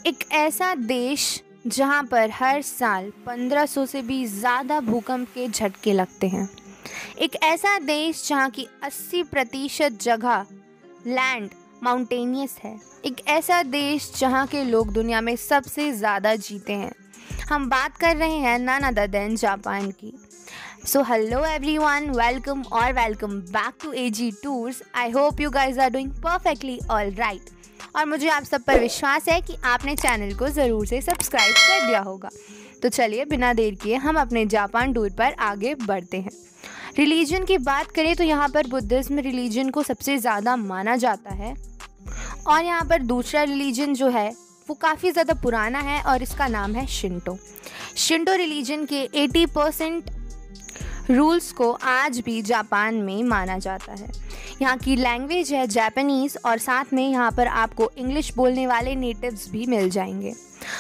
एक ऐसा देश जहां पर हर साल 1500 से भी ज़्यादा भूकंप के झटके लगते हैं। एक ऐसा देश जहां की 80% जगह लैंड माउंटेनियस है। एक ऐसा देश जहां के लोग दुनिया में सबसे ज़्यादा जीते हैं। हम बात कर रहे हैं नन अदर देन जापान की। So hello everyone, welcome back to AG tours. I hope you guys are doing perfectly all right. और मुझे आप सब पर विश्वास है कि आपने चैनल को ज़रूर से सब्सक्राइब कर दिया होगा। तो चलिए बिना देर किए हम अपने जापान टूर पर आगे बढ़ते हैं। रिलीजन की बात करें तो यहाँ पर बुद्धिज़्म रिलीजन को सबसे ज़्यादा माना जाता है। और यहाँ पर दूसरा रिलीजन जो है वो काफ़ी ज़्यादा पुराना है और इसका नाम है शिंटो। शिंटो रिलीजन के 80% रूल्स को आज भी जापान में माना जाता है। यहाँ की लैंग्वेज है जापानीज़ और साथ में यहाँ पर आपको इंग्लिश बोलने वाले नेटिव्स भी मिल जाएंगे।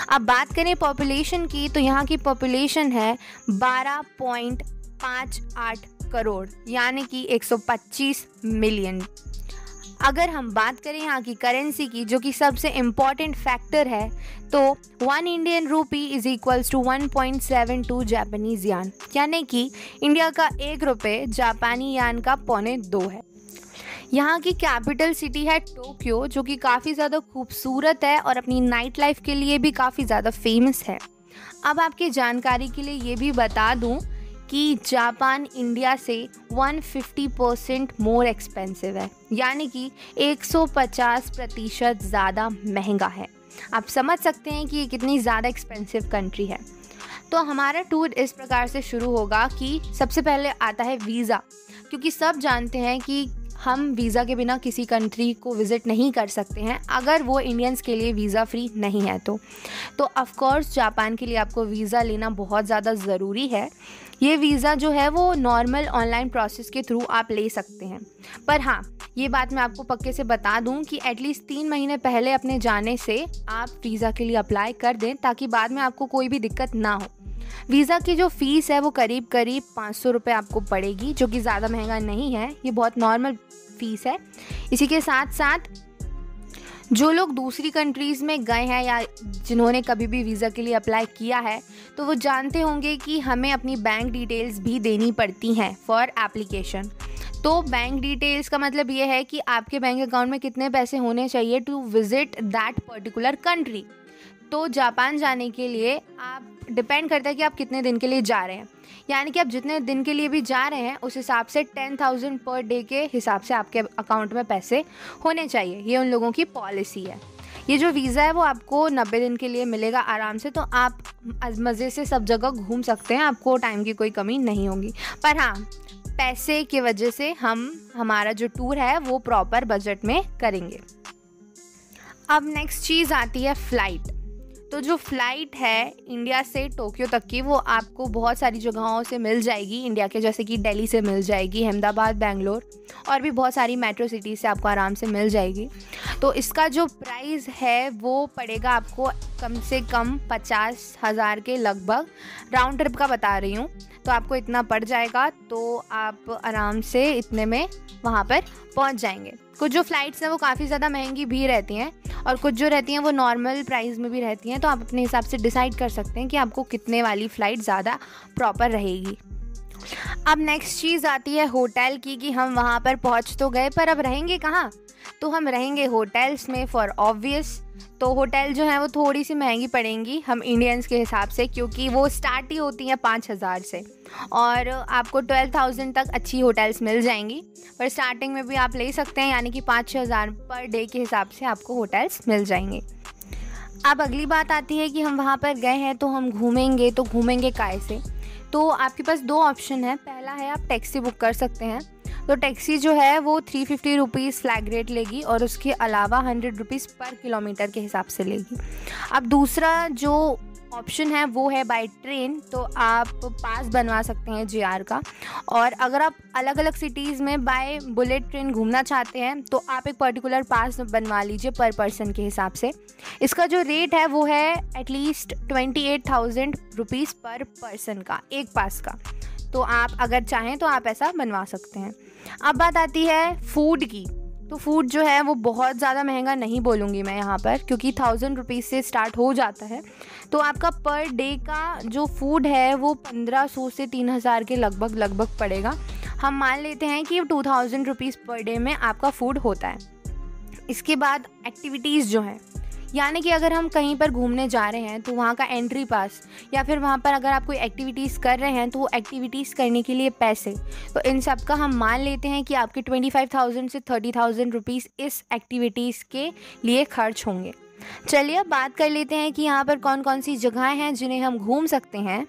अब बात करें पॉपुलेशन की तो यहाँ की पॉपुलेशन है 12.58 करोड़ यानी कि 125 मिलियन। अगर हम बात करें यहाँ की करेंसी की, जो कि सबसे इम्पॉर्टेंट फैक्टर है, तो 1 Indian rupee is equals to 1.72 Japanese यान, यानी कि इंडिया का 1 रुपये जापानी यान का 1.25 है। यहाँ की कैपिटल सिटी है टोक्यो, जो कि काफ़ी ज़्यादा खूबसूरत है और अपनी नाइट लाइफ के लिए भी काफ़ी ज़्यादा फेमस है। अब आपकी जानकारी के लिए ये भी बता दूँ कि जापान इंडिया से 150% मोर एक्सपेंसिव है, यानी कि 150% ज़्यादा महंगा है। आप समझ सकते हैं कि ये कितनी ज़्यादा एक्सपेंसिव कंट्री है। तो हमारा टूर इस प्रकार से शुरू होगा कि सबसे पहले आता है वीज़ा, क्योंकि सब जानते हैं कि हम वीज़ा के बिना किसी कंट्री को विज़िट नहीं कर सकते हैं अगर वो इंडियंस के लिए वीज़ा फ्री नहीं है तो ऑफ़ कोर्स जापान के लिए आपको वीज़ा लेना बहुत ज़्यादा ज़रूरी है। ये वीज़ा जो है वो नॉर्मल ऑनलाइन प्रोसेस के थ्रू आप ले सकते हैं, पर हाँ ये बात मैं आपको पक्के से बता दूं कि एटलीस्ट 3 महीने पहले अपने जाने से आप वीज़ा के लिए अप्लाई कर दें, ताकि बाद में आपको कोई भी दिक्कत ना हो। वीज़ा की जो फ़ीस है वो करीब 500 रुपये आपको पड़ेगी, जो कि ज़्यादा महंगा नहीं है, ये बहुत नॉर्मल फ़ीस है। इसी के साथ साथ जो लोग दूसरी कंट्रीज़ में गए हैं या जिन्होंने कभी भी वीज़ा के लिए अप्लाई किया है, तो वो जानते होंगे कि हमें अपनी बैंक डिटेल्स भी देनी पड़ती हैं फॉर एप्लीकेशन। तो बैंक डिटेल्स का मतलब ये है कि आपके बैंक अकाउंट में कितने पैसे होने चाहिए to visit that particular country. तो जापान जाने के लिए आप डिपेंड करता है कि आप कितने दिन के लिए जा रहे हैं, यानी कि आप जितने दिन के लिए भी जा रहे हैं उस हिसाब से 10,000 पर डे के हिसाब से आपके अकाउंट में पैसे होने चाहिए। ये उन लोगों की पॉलिसी है। ये जो वीज़ा है वो आपको 90 दिन के लिए मिलेगा आराम से, तो आप मज़े से सब जगह घूम सकते हैं, आपको टाइम की कोई कमी नहीं होगी। पर हाँ, पैसे की वजह से हमारा जो टूर है वो प्रॉपर बजट में करेंगे। अब नेक्स्ट चीज़ आती है फ़्लाइट। तो जो फ़्लाइट है इंडिया से टोक्यो तक की, वो आपको बहुत सारी जगहों से मिल जाएगी इंडिया के, जैसे कि दिल्ली से मिल जाएगी, अहमदाबाद, बेंगलोर और भी बहुत सारी मेट्रो सिटी से आपको आराम से मिल जाएगी। तो इसका जो प्राइस है वो पड़ेगा आपको कम से कम 50,000 के लगभग, राउंड ट्रिप का बता रही हूँ। तो आपको इतना पड़ जाएगा, तो आप आराम से इतने में वहाँ पर पहुँच जाएंगे। कुछ जो फ़्लाइट्स हैं वो काफ़ी ज़्यादा महंगी भी रहती हैं और कुछ जो रहती हैं वो नॉर्मल प्राइस में भी रहती हैं, तो आप अपने हिसाब से डिसाइड कर सकते हैं कि आपको कितने वाली फ़्लाइट ज़्यादा प्रॉपर रहेगी। अब नेक्स्ट चीज़ आती है होटल की, कि हम वहाँ पर पहुँच तो गए पर अब रहेंगे कहाँ। तो हम रहेंगे होटल्स में फॉर ऑब्वियस। तो होटल जो है वो थोड़ी सी महंगी पड़ेंगी हम इंडियंस के हिसाब से, क्योंकि वो स्टार्ट ही होती हैं 5,000 से और आपको 12,000 तक अच्छी होटल्स मिल जाएंगी। पर स्टार्टिंग में भी आप ले सकते हैं, यानी कि 5-6 हज़ार पर डे के हिसाब से आपको होटल्स मिल जाएंगे। अब अगली बात आती है कि हम वहाँ पर गए हैं तो हम घूमेंगे, तो घूमेंगे काय से। तो आपके पास 2 ऑप्शन है। पहला है आप टैक्सी बुक कर सकते हैं। तो टैक्सी जो है वो 350 रुपीज़ फ्लैग रेट लेगी और उसके अलावा 100 रुपीज़ पर किलोमीटर के हिसाब से लेगी। अब दूसरा जो ऑप्शन है वो है बाय ट्रेन। तो आप पास बनवा सकते हैं JR का, और अगर आप अलग अलग सिटीज़ में बाय बुलेट ट्रेन घूमना चाहते हैं तो आप एक पर्टिकुलर पास बनवा लीजिए पर पर्सन के हिसाब से। इसका जो रेट है वो है एटलीस्ट 28,000 रुपीज़ पर पर्सन का, एक पास का। तो आप अगर चाहें तो आप ऐसा बनवा सकते हैं। अब बात आती है फूड की। तो फूड जो है वो बहुत ज़्यादा महंगा नहीं बोलूँगी मैं यहाँ पर, क्योंकि 1000 रुपीज़ से स्टार्ट हो जाता है। तो आपका पर डे का जो फूड है वो 1500 से 3000 के लगभग पड़ेगा। हम मान लेते हैं कि 2000 रुपीज़ पर डे में आपका फूड होता है। इसके बाद एक्टिविटीज़ जो हैं, यानी कि अगर हम कहीं पर घूमने जा रहे हैं तो वहाँ का एंट्री पास, या फिर वहाँ पर अगर आप कोई एक्टिविटीज़ कर रहे हैं तो वो एक्टिविटीज़ करने के लिए पैसे, तो इन सब का हम मान लेते हैं कि आपके 25,000 से 30,000 रुपीज़ इस एक्टिविटीज़ के लिए खर्च होंगे। चलिए अब बात कर लेते हैं कि यहाँ पर कौन कौन सी जगहें हैं जिन्हें हम घूम सकते हैं।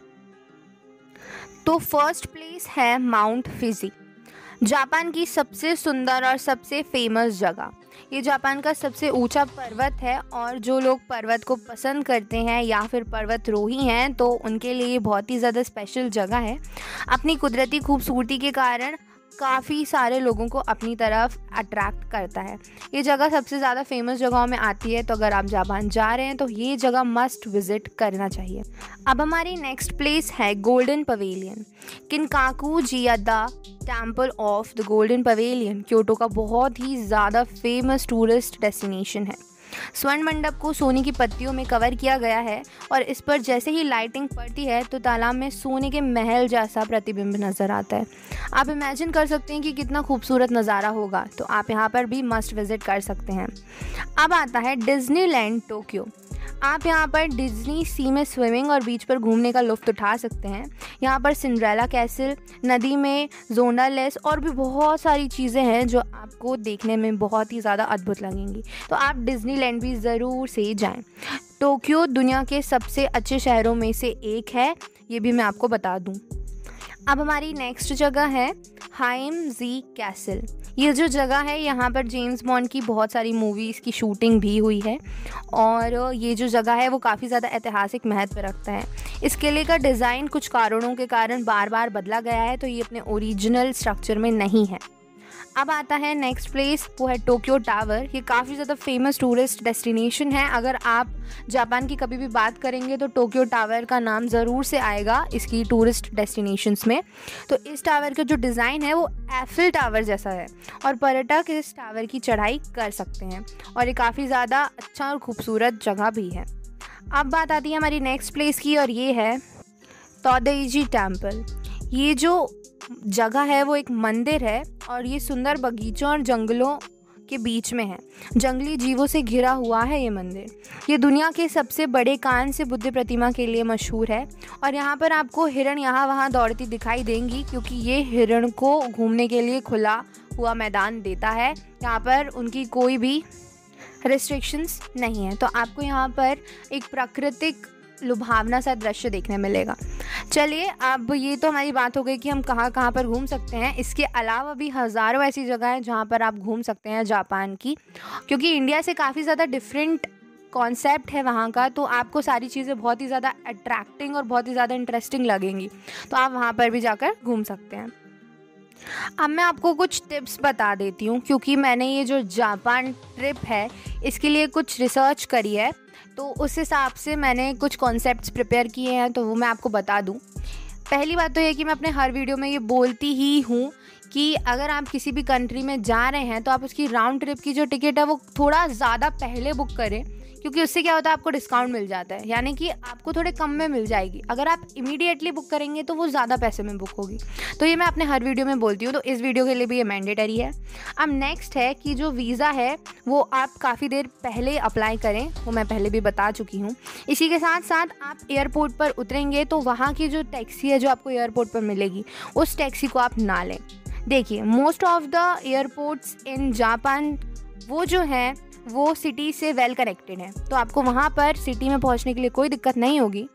तो फर्स्ट प्लेस है माउंट फिजी, जापान की सबसे सुंदर और सबसे फेमस जगह। ये जापान का सबसे ऊंचा पर्वत है और जो लोग पर्वत को पसंद करते हैं या फिर पर्वतरोही हैं तो उनके लिए बहुत ही ज़्यादा स्पेशल जगह है। अपनी कुदरती खूबसूरती के कारण काफ़ी सारे लोगों को अपनी तरफ अट्रैक्ट करता है। ये जगह सबसे ज़्यादा फेमस जगहों में आती है, तो अगर आप जापान जा रहे हैं तो ये जगह मस्ट विज़िट करना चाहिए। अब हमारी नेक्स्ट प्लेस है गोल्डन पवेलियन, किनकाकू जियादा temple of the golden pavilion Kyoto का बहुत ही ज़्यादा फेमस टूरिस्ट डेस्टिनेशन है। स्वर्ण मंडप को सोने की पत्तियों में कवर किया गया है और इस पर जैसे ही लाइटिंग पड़ती है तो तालाब में सोने के महल जैसा प्रतिबिंब नज़र आता है। आप इमेजिन कर सकते हैं कि कितना खूबसूरत नज़ारा होगा, तो आप यहाँ पर भी मस्ट विज़िट कर सकते हैं। अब आता है डिज्नीलैंड टोक्यो। आप यहाँ पर डिज्नी सी में स्विमिंग और बीच पर घूमने का लुत्फ़ उठा सकते हैं। यहाँ पर सिंड्रेला कैसल, नदी में ज़ोंडालेस और भी बहुत सारी चीज़ें हैं जो आपको देखने में बहुत ही ज़्यादा अद्भुत लगेंगी, तो आप डिज्नीलैंड भी ज़रूर से जाएं। टोक्यो दुनिया के सबसे अच्छे शहरों में से एक है, ये भी मैं आपको बता दूँ। अब हमारी नेक्स्ट जगह है हाइम जी कैसल। ये जो जगह है यहाँ पर जेम्स बॉन्ड की बहुत सारी मूवीज़ की शूटिंग भी हुई है और ये जो जगह है वो काफ़ी ज़्यादा ऐतिहासिक महत्व रखता है। इस किले का डिज़ाइन कुछ कारणों के कारण बार बार बदला गया है, तो ये अपने ओरिजिनल स्ट्रक्चर में नहीं है। अब आता है नेक्स्ट प्लेस, वो है टोक्यो टावर। ये काफ़ी ज़्यादा फेमस टूरिस्ट डेस्टिनेशन है। अगर आप जापान की कभी भी बात करेंगे तो टोक्यो टावर का नाम ज़रूर से आएगा इसकी टूरिस्ट डेस्टिनेशंस में। तो इस टावर का जो डिज़ाइन है वो एफिल टावर जैसा है और पर्यटक इस टावर की चढ़ाई कर सकते हैं और ये काफ़ी ज़्यादा अच्छा और खूबसूरत जगह भी है। अब बात आती है हमारी नेक्स्ट प्लेस की और ये है तोदाइजी टेम्पल। ये जो जगह है वो एक मंदिर है और ये सुंदर बगीचों और जंगलों के बीच में है। जंगली जीवों से घिरा हुआ है ये मंदिर। ये दुनिया के सबसे बड़े कान से बुद्ध प्रतिमा के लिए मशहूर है और यहाँ पर आपको हिरण यहाँ वहाँ दौड़ती दिखाई देंगी, क्योंकि ये हिरण को घूमने के लिए खुला हुआ मैदान देता है। यहाँ पर उनकी कोई भी रिस्ट्रिक्शंस नहीं है, तो आपको यहाँ पर एक प्राकृतिक लुभावना सा दृश्य देखने मिलेगा। चलिए अब ये तो हमारी बात हो गई कि हम कहाँ कहाँ पर घूम सकते हैं। इसके अलावा भी हज़ारों ऐसी जगह हैं जहाँ पर आप घूम सकते हैं जापान की, क्योंकि इंडिया से काफ़ी ज़्यादा डिफरेंट कॉन्सेप्ट है वहाँ का, तो आपको सारी चीज़ें बहुत ही ज़्यादा अट्रैक्टिंग और बहुत ही ज़्यादा इंटरेस्टिंग लगेंगी, तो आप वहाँ पर भी जाकर घूम सकते हैं। अब मैं आपको कुछ टिप्स बता देती हूँ, क्योंकि मैंने ये जो जापान ट्रिप है इसके लिए कुछ रिसर्च करी है, तो उस हिसाब से मैंने कुछ कॉन्सेप्ट्स प्रिपेयर किए हैं, तो वो मैं आपको बता दूँ। पहली बात तो ये कि मैं अपने हर वीडियो में ये बोलती ही हूँ कि अगर आप किसी भी कंट्री में जा रहे हैं तो आप उसकी राउंड ट्रिप की जो टिकट है वो थोड़ा ज़्यादा पहले बुक करें, क्योंकि उससे क्या होता है आपको डिस्काउंट मिल जाता है, यानी कि आपको थोड़े कम में मिल जाएगी। अगर आप इमीडिएटली बुक करेंगे तो वो ज़्यादा पैसे में बुक होगी, तो ये मैं अपने हर वीडियो में बोलती हूँ, तो इस वीडियो के लिए भी ये मैंडेटरी है। अब नेक्स्ट है कि जो वीज़ा है वो आप काफ़ी देर पहले अप्लाई करें, वो मैं पहले भी बता चुकी हूँ। इसी के साथ साथ आप एयरपोर्ट पर उतरेंगे तो वहाँ की जो टैक्सी है जो आपको एयरपोर्ट पर मिलेगी उस टैक्सी को आप ना लें। देखिए most of the airports in Japan वो जो हैं वो सिटी से वेल कनेक्टेड है, तो आपको वहाँ पर सिटी में पहुँचने के लिए कोई दिक्कत नहीं होगी,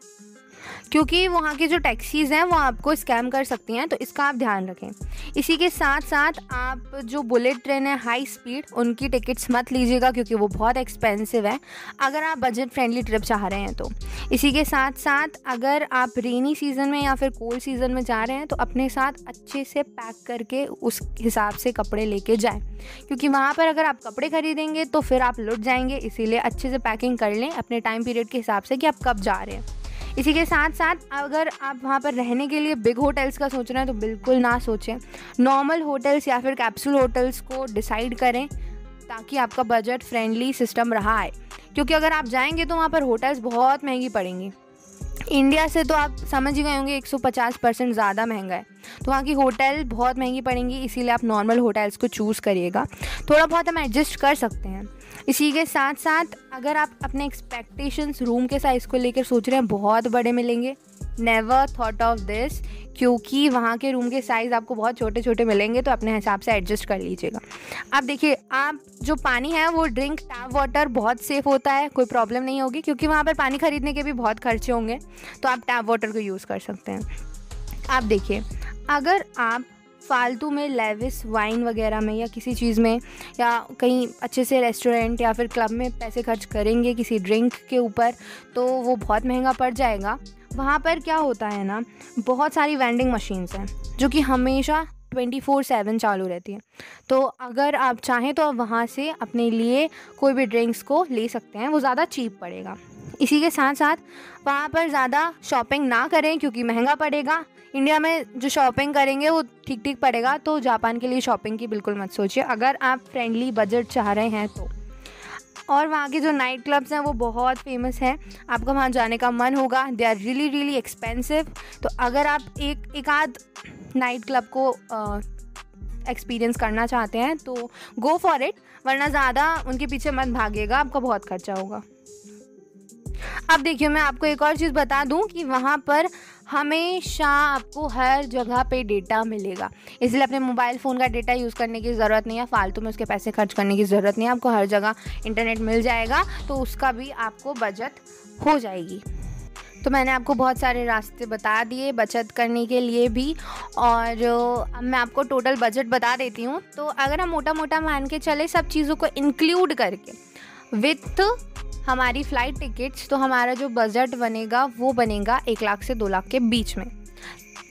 क्योंकि वहाँ की जो टैक्सीज़ हैं वो आपको स्कैम कर सकती हैं, तो इसका आप ध्यान रखें। इसी के साथ साथ आप जो बुलेट ट्रेन है हाई स्पीड उनकी टिकट्स मत लीजिएगा, क्योंकि वो बहुत एक्सपेंसिव है अगर आप बजट फ्रेंडली ट्रिप चाह रहे हैं तो। इसी के साथ साथ अगर आप रेनी सीज़न में या फिर कोल्ड सीज़न में जा रहे हैं तो अपने साथ अच्छे से पैक करके उस हिसाब से कपड़े लेके जाएं, क्योंकि वहाँ पर अगर आप कपड़े खरीदेंगे तो फिर आप लुट जाएंगे। इसीलिए अच्छे से पैकिंग कर लें अपने टाइम पीरियड के हिसाब से कि आप कब जा रहे हैं। इसी के साथ साथ अगर आप वहाँ पर रहने के लिए बिग होटल्स का सोच रहे हैं तो बिल्कुल ना सोचें, नॉर्मल होटल्स या फिर कैप्सूल होटल्स को डिसाइड करें, ताकि आपका बजट फ्रेंडली सिस्टम रहा है, क्योंकि अगर आप जाएंगे तो वहाँ पर होटल्स बहुत महंगी पड़ेंगी। इंडिया से तो आप समझ ही गए होंगे 150% ज़्यादा महंगा है, तो वहाँ की होटल बहुत महंगी पड़ेंगी, इसीलिए आप नॉर्मल होटल्स को चूज़ करिएगा। थोड़ा बहुत हम एडजस्ट कर सकते हैं। इसी के साथ साथ अगर आप अपने एक्सपेक्टेशंस रूम के साइज़ को लेकर सोच रहे हैं बहुत बड़े मिलेंगे, नेवर थॉट ऑफ दिस, क्योंकि वहाँ के रूम के साइज़ आपको बहुत छोटे छोटे मिलेंगे, तो अपने हिसाब से एडजस्ट कर लीजिएगा। अब देखिए, आप जो पानी है वो ड्रिंक टैप वाटर बहुत सेफ़ होता है, कोई प्रॉब्लम नहीं होगी, क्योंकि वहाँ पर पानी ख़रीदने के भी बहुत खर्चे होंगे, तो आप टैप वाटर को यूज़ कर सकते हैं। आप देखिए, अगर आप फालतू में लेविस वाइन वगैरह में या किसी चीज़ में या कहीं अच्छे से रेस्टोरेंट या फिर क्लब में पैसे खर्च करेंगे किसी ड्रिंक के ऊपर, तो वो बहुत महंगा पड़ जाएगा। वहाँ पर क्या होता है ना, बहुत सारी वेंडिंग मशीन्स हैं जो कि हमेशा 24/7 चालू रहती है, तो अगर आप चाहें तो आप वहाँ से अपने लिए कोई भी ड्रिंक्स को ले सकते हैं, वो ज़्यादा चीप पड़ेगा। इसी के साथ साथ वहाँ पर ज़्यादा शॉपिंग ना करें क्योंकि महंगा पड़ेगा। इंडिया में जो शॉपिंग करेंगे वो ठीक ठीक पड़ेगा, तो जापान के लिए शॉपिंग की बिल्कुल मत सोचिए अगर आप फ्रेंडली बजट चाह रहे हैं तो। और वहाँ के जो नाइट क्लब्स हैं वो बहुत फेमस हैं, आपका वहाँ जाने का मन होगा। They are really really expensive, तो अगर आप एक आध नाइट क्लब को एक्सपीरियंस करना चाहते हैं तो गो फॉर इट, वरना ज़्यादा उनके पीछे मत भागिएगा, आपका बहुत खर्चा होगा। अब देखिए, मैं आपको एक और चीज़ बता दूं कि वहाँ पर हमेशा आपको हर जगह पे डेटा मिलेगा, इसलिए अपने मोबाइल फ़ोन का डेटा यूज़ करने की ज़रूरत नहीं है, फालतू में उसके पैसे खर्च करने की ज़रूरत नहीं है। आपको हर जगह इंटरनेट मिल जाएगा, तो उसका भी आपको बचत हो जाएगी। तो मैंने आपको बहुत सारे रास्ते बता दिए बचत करने के लिए भी, और अब मैं आपको टोटल बजट बता देती हूँ। तो अगर हम मोटा मोटा मान के चले सब चीज़ों को इंक्लूड करके विथ हमारी फ़्लाइट टिकट्स, तो हमारा जो बजट बनेगा वो बनेगा 1 लाख से 2 लाख के बीच में।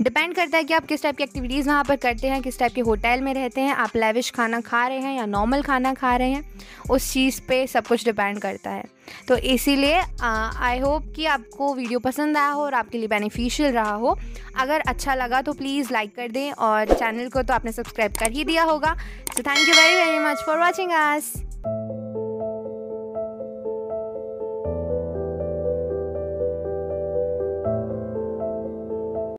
डिपेंड करता है कि आप किस टाइप की एक्टिविटीज़ वहाँ पर करते हैं, किस टाइप के होटल में रहते हैं, आप लेविश खाना खा रहे हैं या नॉर्मल खाना खा रहे हैं, उस चीज़ पे सब कुछ डिपेंड करता है। तो इसीलिए आई होप कि आपको वीडियो पसंद आया हो और आपके लिए बेनिफिशियल रहा हो। अगर अच्छा लगा तो प्लीज़ लाइक कर दें, और चैनल को तो आपने सब्सक्राइब कर ही दिया होगा। So thank you very very much for watching us.